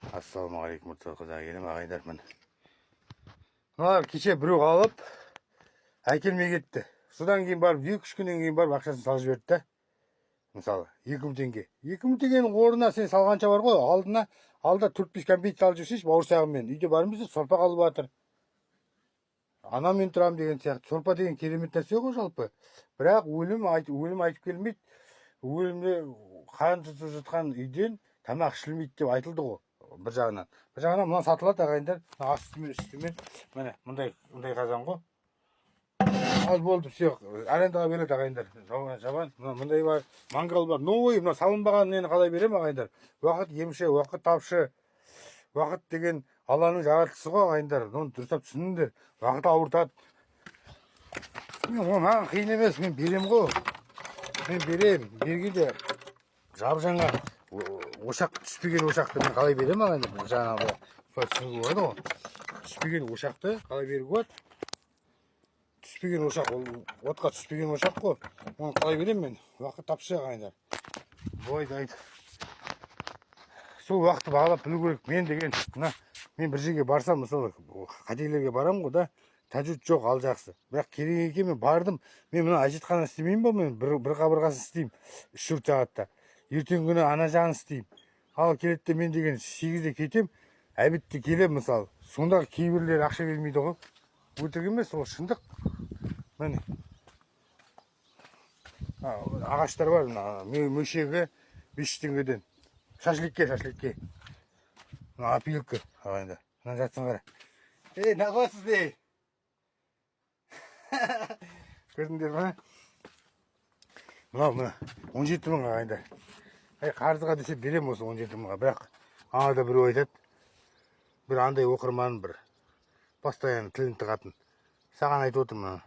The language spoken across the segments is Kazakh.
Ассалаумағалейкум қазақ елім ағайындар, міне мыналар кеше біреу алып әкелмей кетті. Содан кейін барып 2-3 күннен кейін барып ақшасын салып жіберді да. Мысалы 2000 теңге. 2000 теңгенің орнына сен салғанша бар ғой, алда 4-5 кәмпит салып жүрсейші бауырсағыммен. Үйде бармыз сорпа қалып жатыр. Анаммен тұрамын деген сияқты. Сорпа деген керемет нәрсе ғой жалпы. Бірақ өлім айтып келмейді. Өлімде қан жұтып жатқан үйден тамақ ішілмейді деп айтылды ғой. Бір жағынан мына сатылады ағайындар. Үстімен міне мұндай қазан ғой. Az болды, все. Арендаға береді ағайындар. Жабан, мындай бар, мангал бар. Новый, мына салынбаған нені қалай берем ағайындар? Уақыт емші, уақыт тапшы. Уақыт деген Алланың жаратылысы ғой ағайындар. Оны дұрыстап түсініңдер. Уақыт ауыртады. Маған қиын емес, мен берем ғой. Мен берем. Бергенде жап-жаңа ошақ, түспеген ошақты мен қалай берем ағайындар? Жаңағы түсінуге болады ғой. Түспеген ошақты қалай беруге болады? Түспеген ошақ, ол отқа түспеген ошақ қой. Оны қалай берем мен? Уақыт тапшы ағайындар. Бойдайды. Сол уақытты бағалап білу керек. Мен деген, мен бір жерге барсам, мысалы, қателерге барам ғой да, тәжуд жоқ, ал жақсы. Бірақ керек екен, мен бардым. Мен мына әжетхана істемеймін ба? Мен бір қабырғасын істеймін 3-4 сағатта. Ертең күні ана жағын істеймін. Ал келеді мен деген 8-де кетем, әбітте келем мысалы. Сондағы кейбірлер ақша бермейді ғой. Өтірік емес, ол шындық. Міне ағаштар бар, мөшегі 500 теңгеден. Шашликке. Апилка ағайында. Мына жатсын қара. Нағыласыз бе? Көрдіңдер ма? Мына 17 мың ағайында. Қарызға десе берем осы 17 мыңға. Бірақ аңада біреу айтады. Бір андай оқырман бір. Постоянно тілін тығатын. Саған айтып отырмын,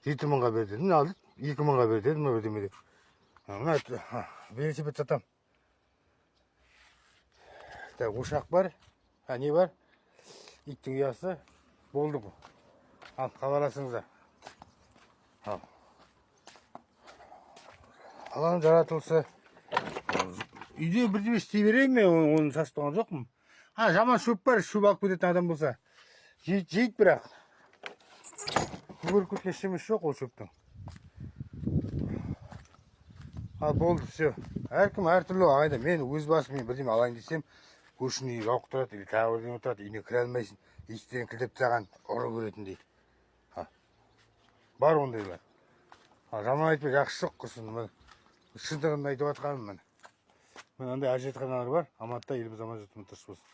7 мыңға бер дедім, алды, 2 мыңға бер дедім, өдемеде. Мына велосипед сатам. Ошақ бар, не бар? Иттің ұясы болды ғой. Ал, хабарласыңыздар. Алланың жаратылысы. Үйде бірдеме істей берейін мен, оны састыған жоқпын. Жаман шөп бар, шөп алып кететін адам болса. Жейді бірақ. Көріп кеткен ештемесі жоқ ол шөптің. Ал болды, все. Әркім әртүрлі ағайда. Мен өз басым бірдеме алайын десем, көршінің үйі жауық тұрады, или тағы бірдеңе отырады, үйіне кіре алмайсың, есіктерін кілтеп тастаған ұры көретіндей. Бар ондайлар. Жаман айтпай жақсы жоқ құрсын. Шындығын айтып жатқаным мен. Андай әжетханалар бар, Алматыда, еліміз аман жұртымыз тыныш болсын.